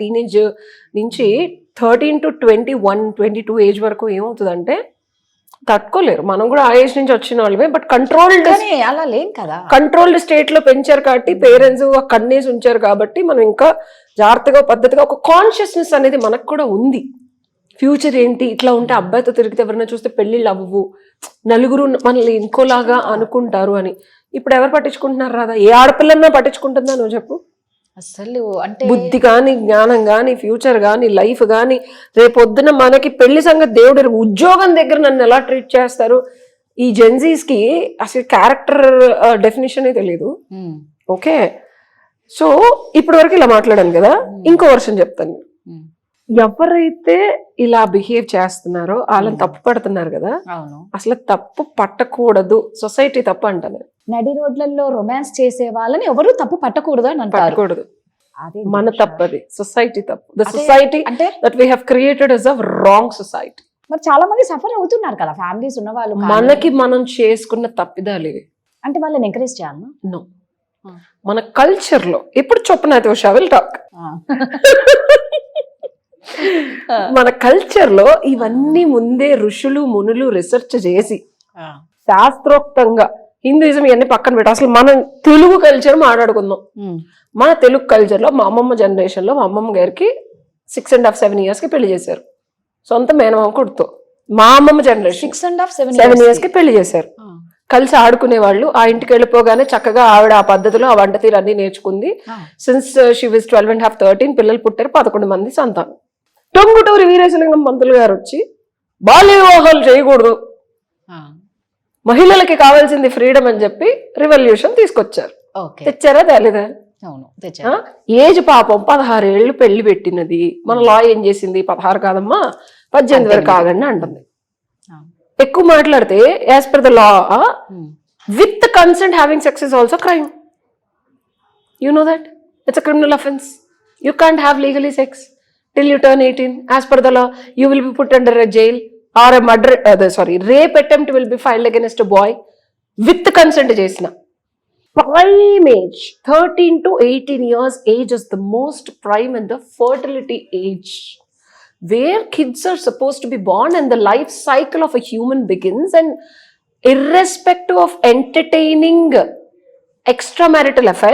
Teenage నుంచి 13 to 21, 22 age వరకు ఏమవుతుందంటే తట్టుకోలేరు. మనం కూడా ఆ ఏజ్ నుంచి వచ్చిన వాళ్ళమే, బట్ కంట్రోల్డ్ అలా లేం కదా, కంట్రోల్డ్ స్టేట్ లో పెంచారు కాబట్టి పేరెంట్స్ కన్నేసి ఉంచారు కాబట్టి మనం ఇంకా జాగ్రత్తగా పద్ధతిగా ఒక కాన్షియస్నెస్ అనేది మనకు కూడా ఉంది. ఫ్యూచర్ ఏంటి, ఇట్లా ఉంటే అబ్బాయితో తిరిగితే ఎవరైనా చూస్తే పెళ్లిళ్ళు అవ్వవు, నలుగురు మనల్ని ఇంకోలాగా అనుకుంటారు అని. ఇప్పుడు ఎవరు పట్టించుకుంటున్నారు రాదా? ఏ ఆడపిల్లన్నా పట్టించుకుంటుందా నువ్వు చెప్పు? అసలు అంటే బుద్ధి కానీ, జ్ఞానం కానీ, ఫ్యూచర్ కానీ, లైఫ్ కానీ, రేపొద్దున మనకి పెళ్లి సంగతి దేవుడు, ఉద్యోగం దగ్గర నన్ను ఎలా ట్రీట్ చేస్తారు, ఈ జెన్జీస్ కి అసలు క్యారెక్టర్ డెఫినేషన్ తెలియదు. ఓకే, సో ఇప్పటి వరకు ఇలా మాట్లాడాను కదా, ఇంకో వర్షన్ చెప్తాను. ఎవరైతే ఇలా బిహేవ్ చేస్తున్నారో వాళ్ళని తప్పు పడుతున్నారు కదా, అసలు తప్పు పట్టకూడదు, సొసైటీ తప్పు అంటాను. నడి రోడ్లలో రొమాన్స్ చేసే వాళ్ళని ఎవరు తప్పు పట్టకూడదు అని పట్టకూడదు, మన తప్పది, సొసైటీ తప్పు. ద సొసైటీ అంటే that we have created is a wrong society. మరి చాలా మంది సఫర్ అవుతున్నారు కదా, ఫ్యామిలీస్ ఉన్న వాళ్ళు. మనకి మనం చేసుకున్న తప్పిదాలు ఇవి. అంటే వాళ్ళని ఎంకరేజ్ చేయాలి. నో, మన కల్చర్ లో ఇప్పుడు చొప్పున షవిల్ టాక్, మన కల్చర్ లో ఇవన్నీ ముందే ఋషులు మునులు రీసెర్చ్ చేసి శాస్త్రోక్తంగా, హిందూయిజం ఇవన్నీ పక్కన పెట్టి అసలు మనం తెలుగు కల్చర్ మాట్లాడుకుందాం. మన తెలుగు కల్చర్ లో మా అమ్మమ్మ జనరేషన్ లో మా అమ్మమ్మ గారికి 6.5, 7 years కి పెళ్లి చేశారు. సొంత మేనమామ కొడుతూ. మా అమ్మమ్మ జనరేషన్ 6.5, 7 years కి పెళ్లి చేశారు. కలిసి ఆడుకునే వాళ్ళు. ఆ ఇంటికి వెళ్ళిపోగానే చక్కగా ఆవిడ ఆ పద్ధతిలో ఆ వంట తీరు అన్ని నేర్చుకుంది. సిన్స్ షీ వాజ్ 12.5, 13 పిల్లలు పుట్టారు, 11 మంది సంతానం. టొంగుటూరి వీరేశలింగం పంతులు గారు వచ్చి బాల్య వివాహాలు చేయకూడదు, మహిళలకి కావాల్సింది ఫ్రీడమ్ అని చెప్పి రివల్యూషన్ తీసుకొచ్చారు. తెచ్చారా తేలేదా? ఏజ్ పాపం 16 ఏళ్ళు పెళ్లి పెట్టినది. మన లా ఏం చేసింది, 16 కాదమ్మా 18 వరకు ఆగండి అంటుంది. ఎక్కువ మాట్లాడితే as per the law with consent having sex is also crime. You know that it's a criminal offence. You can't have legally sex till you turn 18. As per the law, you will be put under a jail or a murder, rape attempt will be filed against a boy with consent chesina. Prime age 13 to 18 years age is the most prime and the fertility age where kids are supposed to be born and the life cycle of a human begins, and irrespective of entertaining extramarital affairs,